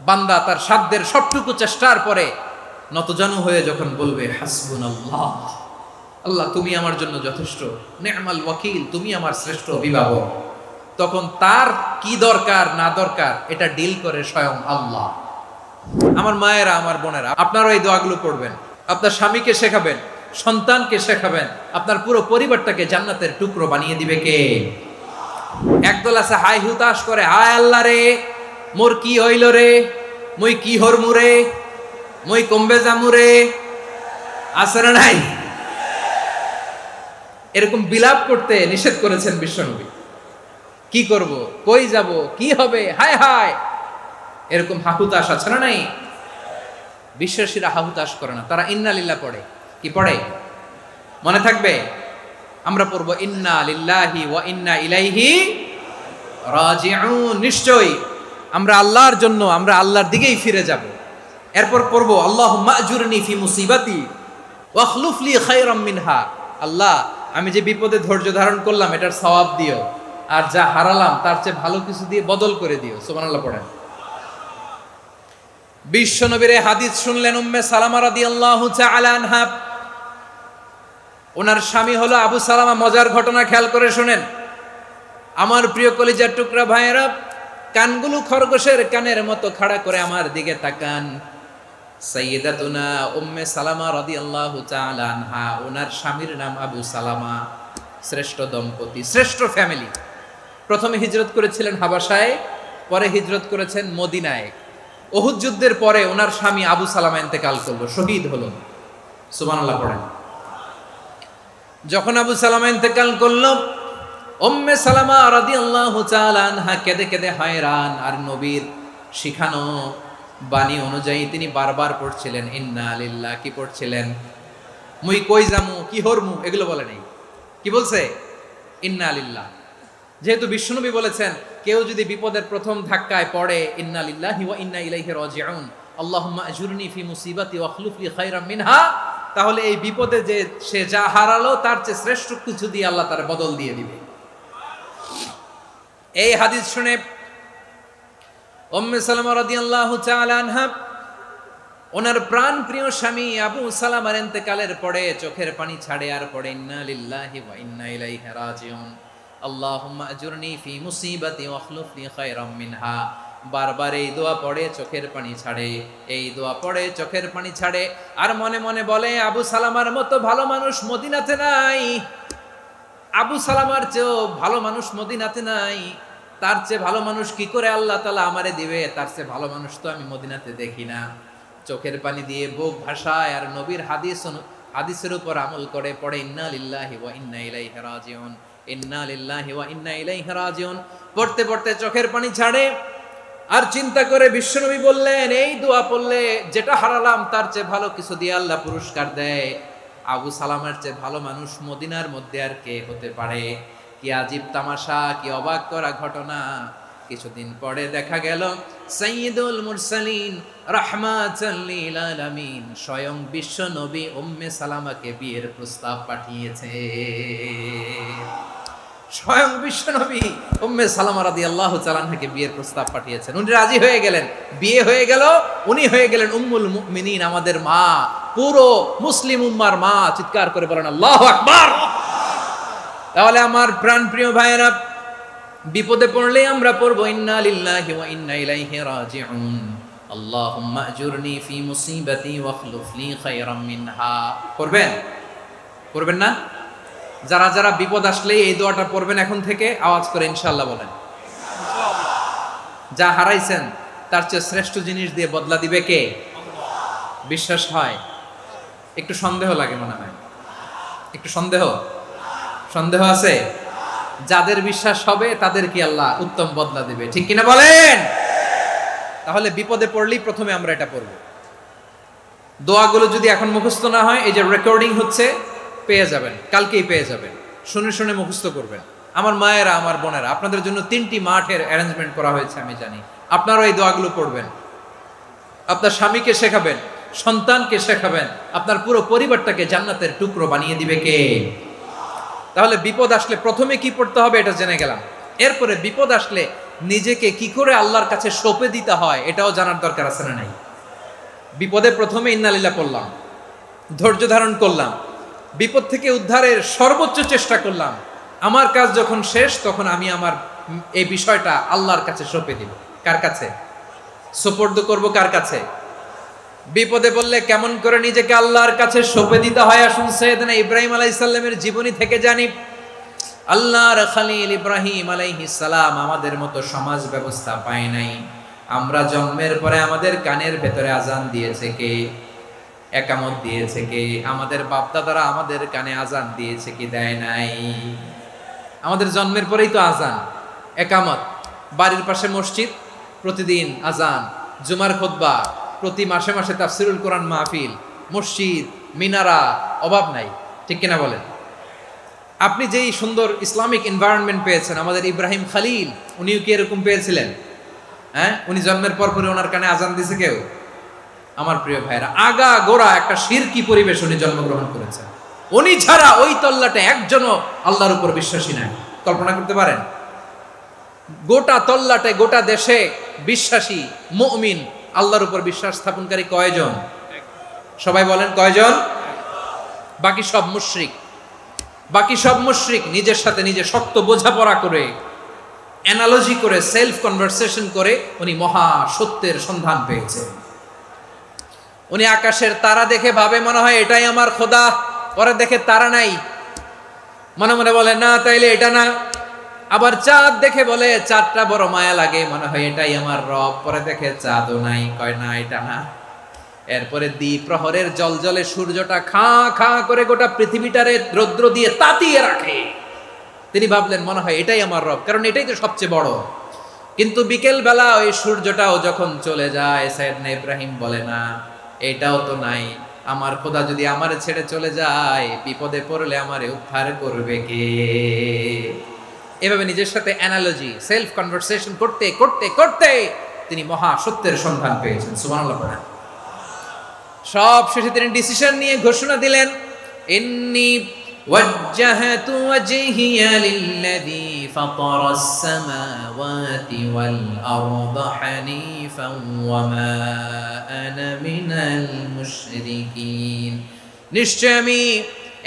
বান্দা তার সাধ্যের সবটুকু চেষ্টার পরে নতজানু হয়ে যখন বলবে হাসবুনাল্লাহ, আল্লাহ তুমি আমার জন্য যথেষ্ট, নে'মাল ওয়াকিল, তুমি আমার শ্রেষ্ঠ অভিভাবক, তখন তার কি দরকার না দরকার এটা ডিল করে স্বয়ং আল্লাহ। আমার মায়েরা, আমার বোনেরা, আপনারা এই দোয়াগুলো পড়বেন, আপনার স্বামীকে শেখাবেন, সন্তানকে শেখাবেন, আপনার পুরো পরিবারটাকে জান্নাতের টুকরো বানিয়ে দিবে কে? একদল আছে হাই হুতাশ করে, হায় আল্লাহ রে, মোর কি হইল রে, মই কি হরমু রে, মই কমবে জামু রে, আছে না নাই? এরকম বিলাপ করতে নিষেধ করেছেন বিশ্বনবী। কি করব, কই যাব, কি হবে, হায় হায়, এরকম হাহুতাশ আছে না নাই? বিশ্বাসীরা হাহুতাশ করে না, তারা ইন্না লিল্লাহ পড়ে। কি পড়ে মনে থাকবে? আমরা পড়ব ইন্না লিল্লাহি ওয়া ইন্না ইলাইহি রাজিউন। নিশ্চয়ই আমরা আল্লাহর জন্য, আমরা আল্লাহর দিকেই ফিরে যাব। এরপর পড়ব আল্লাহুম্মা আজুরনি ফি মুসিবাতি ওয়া আখলুফ লি খায়রাম মিনহা। আল্লাহ, আমি যে বিপদে ধৈর্য ধারণ করলাম এটার সওয়াব দিও, আর যা হারালাম তার চেয়ে ভালো কিছু দিয়ে বদল করে দিও। সুবহানাল্লাহ পড়েন। বিশ্বনবীর হাদিস শুনলেন উম্মে সালামা রাদিয়াল্লাহু তাআলা আনহা। ওনার স্বামী হলো আবু সালামা। মজার ঘটনা খেয়াল করে শুনেন আমার প্রিয় কলিজার টুকরা ভাইয়েরা। কানগুলো খরগোশের কানের মতো খাড়া করে আমার দিকে তাকান। সাইয়্যিদাতুনা উম্মে সালামা রাদিয়াল্লাহু তাআলা আনহা, ওনার স্বামীর নাম আবু সালামা। শ্রেষ্ঠ দম্পতি, শ্রেষ্ঠ ফ্যামিলি। প্রথমে হিজরত করেছিলেন হাবাসায়, পরে হিজরত করেছেন মদিনায়। উহুদ যুদ্ধের পরে ওনার স্বামী আবু সালামা ইন্তেকাল করলো, শহীদ হলো। সুবহানাল্লাহ পড়েন। যখন আবু সালামা ইন্তেকাল করলো, উম্মে সালামা রাদিয়াল্লাহু তাআলা আনহা কেঁদে কেঁদে হয়রান। আর নবীর শিখানো বাণী অনুযায়ী তিনি বারবার পড়ছিলেন ইন্না লিল্লাহ। কি পড়ছিলেন? মুই কই জামু, কি হরমু, এগুলো বলে নেই। কি বলছে? ইন্না লিল্লাহ। যেহেতু বিশ্বনবী বলেছেন কেউ যদি বিপদের প্রথম ধাক্কায় পড়ে ইন্না লিল্লাহি ওয়া ইন্না ইলাইহি রাজিউন, আল্লাহুম্মা আজুরনি ফি মুসিবাতি ওয়া আখলুফ লি খায়রাম মিনহা, তাহলে এই বিপদে যে সে যা হারালো তার চেয়ে শ্রেষ্ঠ কিছু দিয়ে আল্লাহ তার বদল দিয়ে দিবে। এই হাদিস শুনে উম্মে সালামা রাদিয়াল্লাহু তাআলা আনহা ওনার প্রাণ প্রিয় স্বামী আবু সালামার ইন্তেকালের পরে চোখের পানি ছাড়ে আর পড়ে ইন্না লিল্লাহি ওয়া ইন্না ইলাইহি রাজিউন, আল্লাহুম্মা আজুরনি ফি মুসিবাতি ওয়া আখলুফ লি খায়রাম মিনহা। বারবার এই দোয়া পড়ে চোখের পানি ছাড়ে, এই দোয়া পড়ে চোখের পানি ছাড়ে, আর মনে মনে বলে আবু সালামার মতো ভালো মানুষ মদিনাতে নাই, আবু সালামার চেয়েও ভালো মানুষ মদিনাতে নাই, তার চেয়ে ভালো মানুষ কি করে আল্লাহ তাআলা আমারে দিবে, তার চেয়ে ভালো মানুষ তো আমি মদিনাতে দেখি না। চোখের পানি দিয়ে বুক ভাসায় আর নবীর হাদিসের উপর আমল করে পড়ে ইন্না লিল্লাহি ওয়া ইন্না ইলাইহি রাজিউন, ইন্না লিল্লাহি ওয়া ইন্না ইলাইহি রাজিউন। পড়তে পড়তে চোখের পানি ছাড়ে আর চিন্তা করে বিশ্বনবী বললেন এই দোয়া পড়লে যেটা হারালাম তার চেয়ে ভালো কিছু দিয়ে আল্লাহ পুরস্কার দেয়। আবু সালামের চেয়ে ভালো মানুষ মদিনার মধ্যে আর কে হতে পারে? কি আজীব তামাশা, কি অবাক করা ঘটনা। কিছুদিন পরে দেখা গেল সাইয়্যিদুল মুরসালিন রাহমাতাল লিল আলামিন স্বয়ং বিশ্ব নবী উম্মে সালামাকে বিয়ের প্রস্তাব পাঠিয়েছে। স্বয়ং বিশ্ব নবী উম্মে সালামা রাদিয়াল্লাহু তাআলা আনহাকে বিয়ের প্রস্তাব পাঠিয়েছেন। উনি রাজি হয়ে গেলেন, বিয়ে হয়ে গেল, উনি হয়ে গেলেন উম্মুল মুমিনিন, আমাদের মা, পুরো মুসলিম উম্মার মা। চিৎকার করে বলেন আল্লাহু আকবার। তাহলে আমার প্রাণপ্রিয় ভাইয়েরা, বিপদে পড়লে আমরা পড়বো ইন্না লিল্লাহি ওয়া ইন্না ইলাইহি রাজিউন, আল্লাহুম্মা আজুরনি ফি মুসিবাতি ওয়া আখলুফ লি খায়রাম মিনহা। করবেন? করবেন না? যারা যারা বিপদ আসলে এই দোয়াটা পড়বেন এখন থেকে আওয়াজ করে ইনশাআল্লাহ বলেন। যা হারাইছেন তার চেয়ে শ্রেষ্ঠ জিনিস দিয়ে বদলা দিবে কে? বিশ্বাস হয়? একটু সন্দেহ লাগে মনে হয়, একটু সন্দেহ আছে? যাদের বিশ্বাস হবে তাদের কি আল্লাহ উত্তম বদলা দিবে, ঠিক কিনা বলেন? তাহলে বিপদে পড়লেই প্রথমে আমরা এটা পড়ব। দোয়াগুলো যদি এখন মুখস্থ না হয়, এই যে রেকর্ডিং হচ্ছে, পেয়ে যাবেন, কালকেই পেয়ে যাবেন। শুনে শুনে মুখস্থ করবেন। আমার মায়েরা, আমার বোনেরা, আপনাদের জন্য 3টি মাঠের অ্যারেঞ্জমেন্ট করা হয়েছে, আমি জানি। আপনারাও এই দোয়াগুলো পড়বেন, আপনার স্বামীকে শেখাবেন, সন্তানকে শেখাবেন, আপনার পুরো পরিবারটাকে জান্নাতের টুকরো বানিয়ে দিবে কে? তাহলে বিপদ আসলে প্রথমে কি পড়তে হবে এটা জেনে গেলাম। এরপরে বিপদ আসলে নিজেকে কি করে আল্লাহর কাছে সঁপে দিতে হয় এটাও জানার দরকার আছে না নাই? বিপদে প্রথমে ইন্নালিল্লাহ পড়লাম, ধৈর্য ধারণ করলাম, বিপদ থেকে উদ্ধারের সর্বোচ্চ চেষ্টা করলাম। আমার কাজ যখন শেষ তখন আমি আমার এই বিষয়টা আল্লাহর কাছে সঁপে দিব। কার কাছে সোপর্দ করব? কার কাছে? বিপদে বললে কেমন করে নিজেকে আল্লাহর কাছে সঁপে দিতে হয় আসুন সাইয়েদনা ইব্রাহিম আলাইহিস সালামের জীবনী থেকে জানি। আল্লাহর খলিল ইব্রাহিম আলাইহিস সালাম আমাদের মতো সমাজ ব্যবস্থা পায় নাই। আমরা জন্মের পরে আমাদের কানের ভেতরে আজান দিয়েছে কে? একামত দিয়েছে কে? আমাদের বাপ দাদারা আমাদের কানে আজান দিয়েছে কি? দেয় নাই। আমাদের জন্মের পরেই তো আজান, একামত, বাড়ির পাশে মসজিদ, প্রতিদিন আজান, জুমার খুতবা, প্রতি মাসে মাসে তাফসিরুল কোরআন মাহফিল, মসজিদ, মিনারা, অভাব নাই। ঠিক কিনা বলেন? আপনি যেই সুন্দর ইসলামিক এনভায়রনমেন্ট পেয়েছেন, আমাদের ইব্রাহিম খলিল উনিও কি এরকম পেয়েছিলেন? হ্যাঁ, উনি জন্মের পর পরে ওনার কানে আজান দিছে কেউ? আমার প্রিয় ভাইরা, আগা গোড়া একটা শিরকি পরিবেশ উনি জন্মগ্রহণ করেছেন। উনি ছাড়া ওই তল্লাটে একজনও আল্লাহর উপর বিশ্বাসী নাই। কল্পনা করতে পারেন? গোটা তল্লাটে, গোটা দেশে বিশ্বাসী মুমিন, আল্লাহর উপর বিশ্বাস স্থাপনকারী কয়জন? সবাই বলেন কয়জন? বাকি সব মুশরিক। বাকি সব মুশরিক নিজের সাথে নিজে শক্ত বোঝাপড়া করে, অ্যানালজি করে, সেলফ কনভারসেশন করে উনি মহা সত্যের সন্ধান পেয়েছে। উনি আকাশের তারা দেখে ভাবে মনে হয় এটাই আমার খোদা, পরে দেখে তারা নাই, মনে মনে বলে না তাইলে এটা না। আবার চাঁদ দেখে বলে চাঁদটা বড় মায়া লাগে, মনে হয় এটাই আমার রব, পরে দেখে চাঁদও নাই, কয় না এটা না। এরপরে দ্বিপ্রহরের জলজলে সূর্যটা খাঁ খাঁ করে গোটা পৃথিবীটারে রৌদ্র দিয়ে তাতিয়ে রাখে। তিনি ভাবলেন মনে হয় এটাই আমার রব, কারণ এটাই তো সবচেয়ে বড়। কিন্তু বিকেল বেলা ওই সূর্যটাও যখন চলে যায়, সাইয়েদনা ইব্রাহিম বলে না এটাও তো নাই, আমার খোদা যদি আমারে ছেড়ে চলে যায়, বিপদে পড়লে আমারে উদ্ধার করবে কে? এভাবে নিজের সাথে অ্যানালজি, সেলফ কনভারসেশন করতে করতে করতে তিনি মহা সত্যের সন্ধান পেয়েছেন। সুবহানাল্লাহ পড়েন। সব শেষে তিনি ডিসিশন নিয়ে ঘোষণা দিলেন, ইন্নী ওয়াজ্জাহাতু ওয়াজহিয়া লিল্লাযী ফাতারাস সামাওয়াতি ওয়াল আরদা হানিফান ওয়া মা আনা মিনাল মুশরিকিন। নিশ্চয় আমি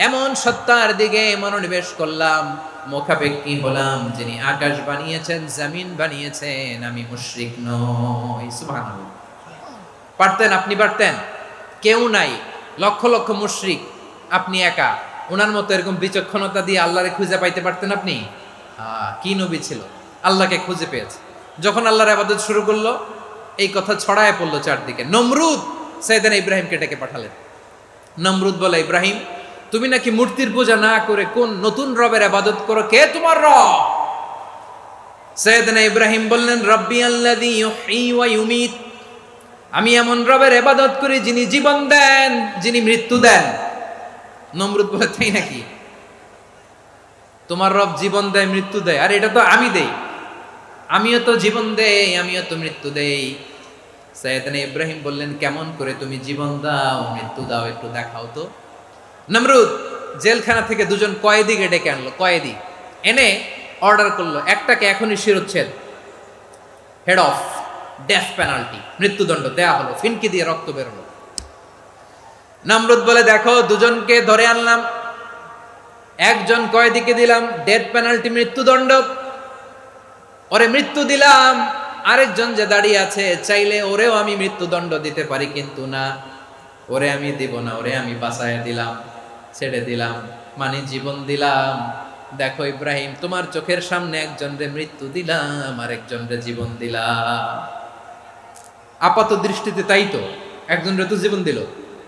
এমন সত্তার দিকে মনোনিবেশ করলাম, মুখাপেক্ষী হলাম, যিনি আকাশ বানিয়েছেন, জমিন বানিয়েছেন, আমি মুশরিক নই। সুবহানাল্লাহ। পারতেন? আপনি পারতেন? কেউ নাই, লক্ষ লক্ষ মুশরিক, আপনি একা। ওনার মতো এরকম বিচক্ষণতা দিয়ে আল্লাহরে খুঁজে পাইতে পারতেন আপনি? কি নবী ছিল, আল্লাহকে খুঁজে পেয়েছে। যখন আল্লাহর ইবাদত শুরু করলো, এই কথা ছড়ায় পড়লো চারদিকে। নমরুদ সাইয়েদনা ইব্রাহিমকে ডেকে পাঠালেন। নমরুদ বলে, ইব্রাহিম তুমি নাকি মূর্তির পূজা না করে কোন নতুন রবের ইবাদত করো, কে তোমার রব? সাইয়েদনা ইব্রাহিম বললেন, রব্বি আল্লাযী ইউহয়ী ওয়া ইউমীত, আমি এমন রবের ইবাদত করি যিনি জীবন দেন, যিনি মৃত্যু দেন। নমরুদ বলে, তাই নাকি? তোমার রব জীবন দেয়, মৃত্যু দেয়? আর এটা তো আমি দেই, আমিও তো জীবন দেই, আমিও তো মৃত্যু দেই। সাইয়েদনা ইব্রাহিম বললেন, কেমন করে তুমি জীবন দাও, মৃত্যু দাও, একটু দেখাও তো। নমরুদ জেলখানা থেকে দুজন কয়েদিকে ডেকে আনলো। কয়েদি এনে অর্ডার করলো, একটাকে এখনই শিরোচ্ছেদ, হেড অফ, ডেথ পেনাল্টি, মৃত্যুদণ্ড দেয়া হলো। ফিনকি দিয়ে রক্ত বেরোলো। নমরুদ বলে, দেখো দুজনকে ধরে আনলাম, একজন কয়েদিকে দিলাম ডেথ পেনাল্টি, মৃত্যুদণ্ড, ওরে মৃত্যু দিলাম। আরেকজন যে দাঁড়িয়ে আছে, চাইলে ওরেও আমি মৃত্যুদণ্ড দিতে পারি, কিন্তু না, ওরে আমি দিব না, ওরে আমি বাঁচায় দিলাম, ছেড়ে দিলাম, মানে জীবন দিলাম। দেখো ইব্রাহিম, তোমার চোখের সামনে একজনরে মৃত্যু দিলাম, আরেকজনরে জীবন দিলাম। আপাত দৃষ্টিতে তাই তো, একজনরে তো জীবন দিল,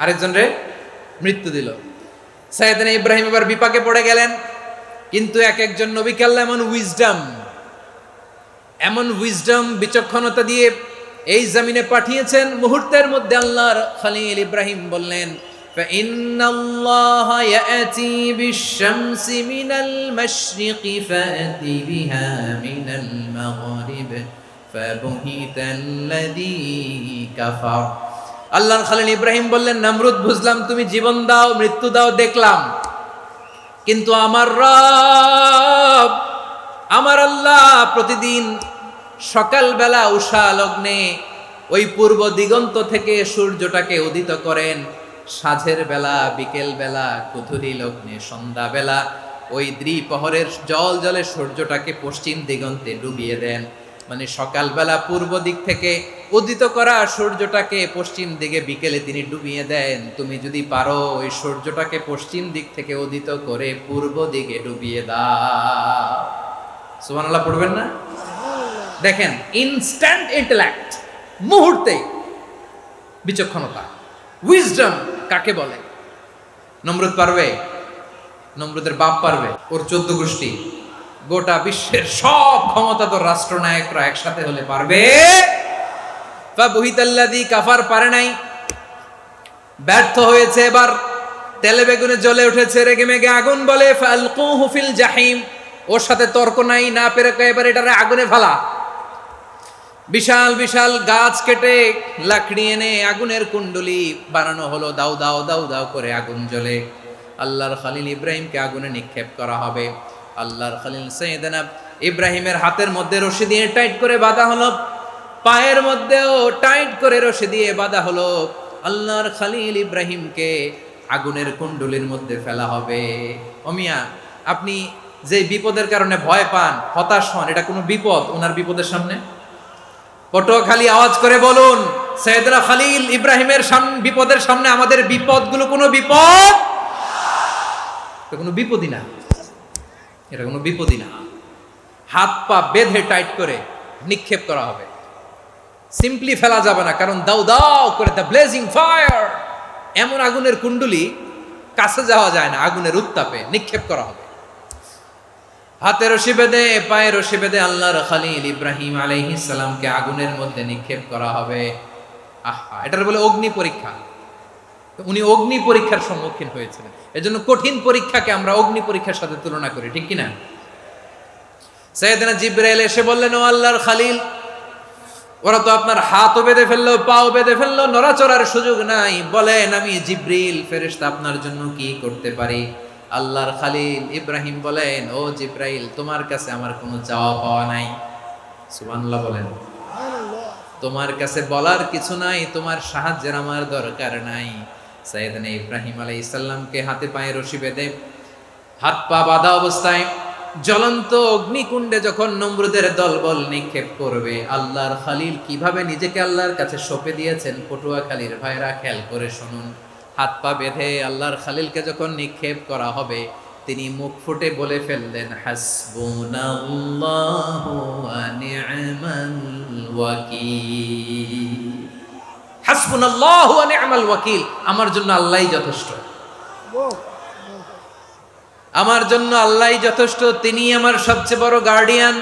আরেকজনরে মৃত্যু দিল। সাইয়েদনা ইব্রাহিম এবার বিপাকে পড়ে গেলেন। কিন্তু এক একজন নবীকে আল্লাহ এমন উইজডম, বিচক্ষণতা দিয়ে এই জমিনে পাঠিয়েছেন। মুহূর্তের মধ্যে আল্লাহর খলিল ইব্রাহিম বললেন, فإن الله يأتي بالشمس من المشرق فأت بها من المغرب فبهت الذي كفر। আল্লাহর খলিল ইব্রাহিম বললেন, নমরুদ বুঝলাম তুমি জীবন দাও, মৃত্যু দাও, দেখলাম, কিন্তু আমার রব, আমার আল্লাহ প্রতিদিন সকালবেলা উষা লগ্নে ওই পূর্ব দিগন্ত থেকে সূর্যটাকে উদিত করেন, সাঁঝের বেলা, বিকেল বেলা, কুথুরি লগ্নে, সন্ধ্যা বেলা ওই দ্বিপ্রহরের জল জলে সূর্যটাকে পশ্চিম দিগন্তে ডুবিয়ে দেন। মানে সকালবেলা পূর্ব দিক থেকে উদিত করা সূর্যটাকে পশ্চিম দিকে বিকেলে তিনি ডুবিয়ে দেন। তুমি যদি পারো ওই সূর্যটাকে পশ্চিম দিক থেকে উদিত করে পূর্ব দিকে ডুবিয়ে দাও। সুবহানাল্লাহ পড়বেন না? দেখেন, ইনস্ট্যান্ট ইন্টেলেক্ট, মুহূর্তে বিচক্ষণতা, উইজডম কাকে বলে? নমরুদ পারবে? নমরুদের বাপ পারবে? ওর 14 গোষ্ঠী, গোটা বিশ্বের সব ক্ষমতাধর রাষ্ট্রনায়করা একসাথে হলে পারবে? ফাবুহিতাল্লাযী কাফার, পারে নাই, ব্যর্থ হয়েছে। এবার তেলে বেগুনে জ্বলে উঠেছে, রেগে মেগে আগুন বলে ফালকুহু ফিল জাহিম। ওর সাথে তর্ক নাই, না পেরে এবার এটারে আগুনে ফেলা। বিশাল বিশাল গাছ কেটে লাকড়ি এনে আগুনের কুণ্ডলি বানানো হলো, দাও দাও দাও দাও করে আগুন জ্বলে। আল্লাহর খলিল ইব্রাহিমকে আগুনে নিক্ষেপ করা হবে। আল্লাহর খলিল সাইয়েদনা ইব্রাহিমের হাতের মধ্যে রশি দিয়ে টাইট করে বাঁধা হলো, পায়ের মধ্যেও টাইট করে রশি দিয়ে বাঁধা হলো। আল্লাহর খলিল ইব্রাহিমকে আগুনের কুণ্ডলির মধ্যে ফেলা হবে। ও মিয়া, আপনি যে বিপদের কারণে ভয় পান, হতাশ হন, এটা কোনো বিপদ ওনার বিপদের সামনে? পটুয়াখালী আওয়াজ করে বলুন, সাইয়েদনা খলিল ইব্রাহিমের বিপদের সামনে আমাদের বিপদগুলো কোনো বিপদ? এটা কোনো বিপদই না, এটা কোনো বিপদই না। হাত পা বেঁধে টাইট করে নিক্ষেপ করা হবে, সিম্পলি ফেলা যাবে না, কারণ দাও দাও করে দ্য ব্লেজিং ফায়ার, এমন আগুনের কুণ্ডলি, কাছে যাওয়া যায় না, আগুনের উত্তাপে নিক্ষেপ করা হবে। হাতে রশি বেঁধে, পায়ে রশি বেঁধে আল্লাহর খলিল ইব্রাহিম আলাইহিস সালামকে আগুনের মধ্যে নিক্ষেপ করা হবে। আহা, এটার বলে অগ্নি পরীক্ষা। উনি অগ্নি পরীক্ষার সম্মুখীন হয়েছিলেন, এজন্য কঠিন পরীক্ষাকে আমরা অগ্নি পরীক্ষার সাথে তুলনা করি, ঠিক কিনা? সাইয়েদনা জিবরাইল এসে বললেন, ও আল্লাহর খলিল, ওরা তো আপনার হাতও বেঁধে ফেললো, পাও বেঁধে ফেললো, নড়াচড়ার সুযোগ নাই, বলেন আমি জিবরিল ফেরেশতা আপনার জন্য কি করতে পারি? আল্লাহর খলিল ইব্রাহিম বলেন, ও জিবরাইল, তোমার কাছে আমার কোনো চাওয়া পাওয়া নাই। সুবহানাল্লাহ বলেন। তোমার কাছে বলার কিছু নাই, তোমার সাহায্যের আমার দরকার নাই। সাইয়েদনা ইব্রাহিম আলাইহিস সালামকে হাতে পায়ে রশি বেঁধে, হাত পা বাঁধা অবস্থায় জ্বলন্ত অগ্নিকুণ্ডে যখন নমরুদের দলবল নিক্ষেপ করবে, আল্লাহর খলিল কিভাবে নিজেকে আল্লাহর কাছে সঁপে দিয়েছেন, পটুয়াখালীর ভাইরা খেয়াল করে শুনুন। হাত পা বেঁধে আল্লাহর খলিলকে যখন নিক্ষেপ করা হবে, তিনি মুখ ফুটে বলে ফেললেন, হাসবুনাল্লাহু ওয়া নি'মাল ওয়াকিল। হাসবুনাল্লাহু ওয়া নি'মাল ওয়াকিল, আমার জন্য আল্লাহই যথেষ্ট, আমার জন্য আল্লাহই যথেষ্ট। তিনি আমার সবচেয়ে বড় গার্ডিয়ান,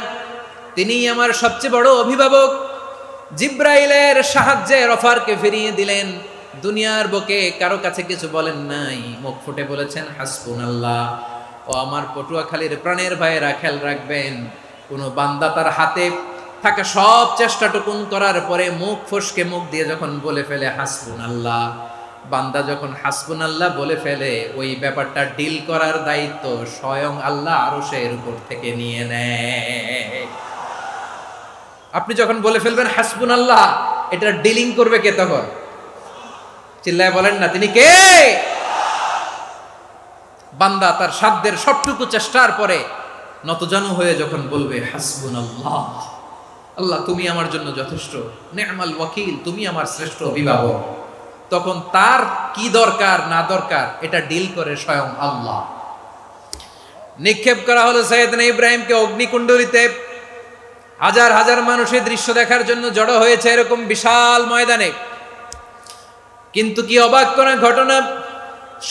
তিনি আমার সবচেয়ে বড় অভিভাবক। জিব্রাইলের সাহায্যের অফারকে ফিরিয়ে দিলেন, দুনিয়ার বুকে কারো কাছে কিছু বলেন নাই, মুখ ফুটে বলেছেন হাসবুনাল্লাহ। ও আমার পটুয়াখালীর প্রাণের ভাইয়েরা, খেয়াল রাখবেন, কোনো বান্দা তার হাতে থাকা সব চেষ্টাটুকুন করার পরে মুখ ফসকে মুখ দিয়ে যখন বলে ফেলে হাসবুনাল্লাহ, বান্দা যখন হাসবুনাল্লাহ বলে ফেলে, ওই ব্যাপারটা ডিল করার দায়িত্ব স্বয়ং আল্লাহ আরশের উপর থেকে নিয়ে নেয়। আপনি যখন বলে ফেলবেন হাসবুনাল্লাহ, এটা ডিলিং করবে কে তখন? চিল্লায় বলেন না, তিনি কে? বান্দা তার সাধ্যের সবটুকু চেষ্টার পরে নতজানু হয়ে যখন বলবে হাসবুনাল্লাহ, আল্লাহ তুমি আমার জন্য যথেষ্ট, নি'মাল ওয়াকিল, তুমি আমার শ্রেষ্ঠ অভিভাবক, তখন তার কি দরকার না দরকার এটা ডিল করে স্বয়ং আল্লাহ। নিক্ষেপ করা হলো সাইয়েদনা ইব্রাহিমকে অগ্নিকুণ্ডলিতে। হাজার হাজার মানুষের দৃশ্য দেখার জন্য জড়ো হয়েছে এরকম বিশাল ময়দানে। কিন্তু কি অবাক করা ঘটনা,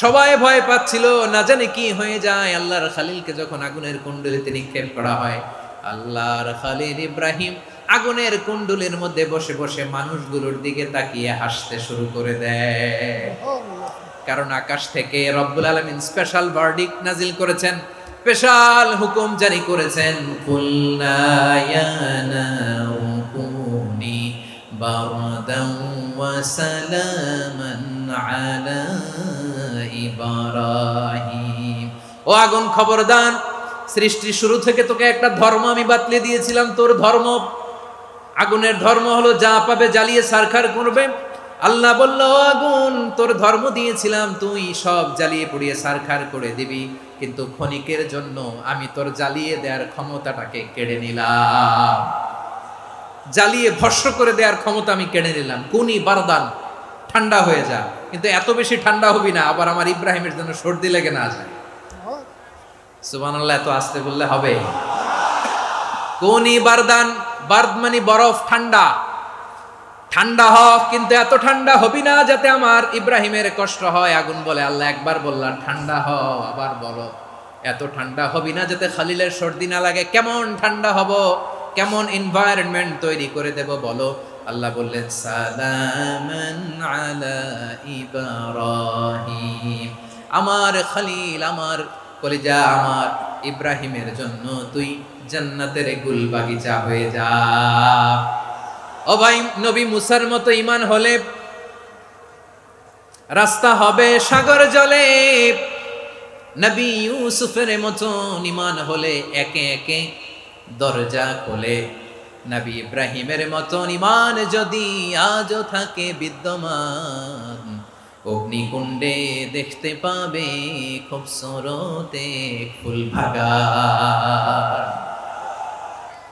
সবাই ভয় পাচ্ছিল, না জানে কি হয়ে যায়। আল্লাহর খলিলকে যখন আগুনের কুণ্ডলিতে নিক্ষেপ করা হয়, আল্লাহর খলিল ইব্রাহিম আগুনের কুণ্ডলীর মধ্যে বসে বসে মানুষগুলোর দিকে তাকিয়ে হাসতে শুরু করে দেয়। কারণ আকাশ থেকে রব্বুল আলামিন স্পেশাল ভার্ডিক্ট নাজিল করেছেন, স্পেশাল হুকুম জারি করেছেন, কুলনা ইয়া নারু কুনি বারদান ওয়া সালামান আলা ইব্রাহিম। ও আগুন, খবরদার, সৃষ্টির শুরু থেকে তোকে একটা ধর্ম আমি বাতলে দিয়েছিলাম, তোর ধর্ম আগুনের ধর্ম হলো যা পাবে জ্বালিয়ে ছারখার করবে। আল্লাহ বলল, ও আগুন, তোর ধর্ম দিয়েছিলাম তুই সব জ্বালিয়ে পুড়িয়ে ছারখার করে দিবি, কিন্তু ক্ষণিকের জন্য আমি তোর জ্বালিয়ে দেওয়ার ক্ষমতাটাকে কেড়ে নিলাম, জ্বালিয়ে ভস্ম করে দেওয়ার ক্ষমতা আমি কেড়ে নিলাম। কুনি বারদান, ঠান্ডা হয়ে যা। কিন্তু এত বেশি ঠান্ডা হবি না আবার আমার ইব্রাহিমের জন্য সর্দি লেগে না যায়। সুবহানাল্লাহ, এত আস্তে বললে হবে? কুনি বারদান, বার্দ মানে বরফ, ঠান্ডা। ঠান্ডা হ, কিন্তু এত ঠান্ডা হবি না যাতে আমার ইব্রাহিমের কষ্ট হয়। আগুন বলে, আল্লাহ একবার বললাম ঠান্ডা হ, আবার বলো এত ঠান্ডা হবি না যাতে খালিলের সর্দি না লাগে। কেমন ঠান্ডা হব, কেমন এনভায়রনমেন্ট তৈরি করে দেব বলো। আল্লাহ বললেন, সালামান আলা ইব্রাহিম, আমার খলিল, আমার কলিজা, আমার ইব্রাহিমের জন্য তুই জান্নাতের গুল বাগিচা হয়ে যা। ও ভাই, নবী মুসার মতো ঈমান হলে রাস্তা হবে সাগর জলে, নবী ইউসুফের মতো ঈমান হলে একে একে দরজা খোলে। নবী ইব্রাহিমের মতো ঈমান যদি আজও থাকে বিদ্যমান, অগ্নিকুণ্ডে দেখতে পাবে খুবসুরতে ফুল ভাগার।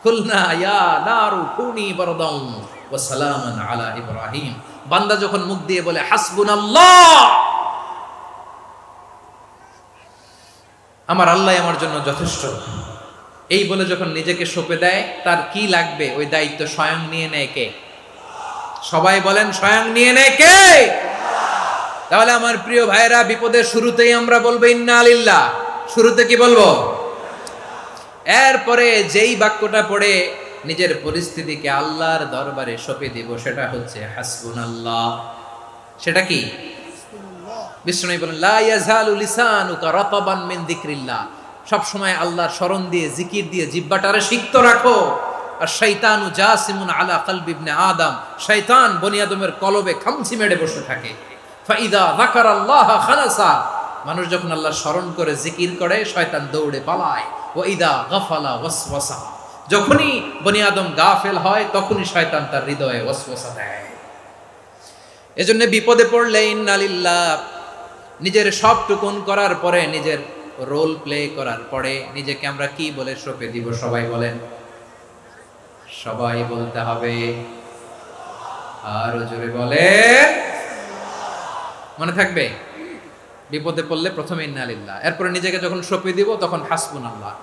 কুলনা ইয়া নারু কুনি বারদান ওয়া সালামান আলা ইব্রাহিম। বান্দা যখন মুখ দিয়ে বলে হাসবুনাল্লাহ, আমার আল্লাহ আমার জন্য যথেষ্ট, এই বলে যখন নিজেকে সঁপে দেয়, তার কি লাগবে ওই দায়িত্ব স্বয়ং নিয়ে নেয় কে? সবাই বলেন, স্বয়ং নিয়ে নেয় কে? তাহলে আমার প্রিয় ভাইরা, বিপদের শুরুতেই আমরা বলবো ইন্না লিল্লাহ। শুরুতে কি বলবো? এরপরে যেই বাক্যটা পড়ে নিজের পরিস্থিতিকে আল্লাহর দরবারে সঁপে দিব, সেটা হচ্ছে হাসবুনাল্লাহ। সেটা কি? বিষ্ণু বলেন, লা ইয়াজালু লিসানুকা রাতাবান মিন যিকরিল্লাহ। সব সময় আল্লাহর স্মরণ দিয়ে, জিকির দিয়ে জিহ্বাটারে সিক্ত রাখো। আর শয়তানু জাসিমুন আলা কলবি ইবনে আদম, শয়তান বনি আদমের কলবে খামচি মেরে বসে থাকে। ফাইদা যাকারাল্লাহ খানাসা, মানুষ যখন আল্লাহর স্মরণ করে জিকির করে, শয়তান দৌড়ে পালায়। ওয়াইদা গাফালা ওয়াসওয়াসা, যখনই বনি আদম গাফেল হয় তখনই শয়তান তার হৃদয়ে ওয়াসওয়াসা দেয়। এজন্য বিপদে পড়লে ইন্না লিল্লাহ, নিজের সব টুকুন করার পরে, নিজের রোল প্লে করার পরে নিজেকে আমরা কি বলে সঁপে দিব? সবাই বলেন, সবাই বলতে হবে। আরো জোরে বলে, মনে থাকবে? বিপদে পড়লে প্রথমে ইন্না লিল্লাহ, এরপরে নিজেকে যখন সঁপে দিব তখন হাসবুনাল্লাহ।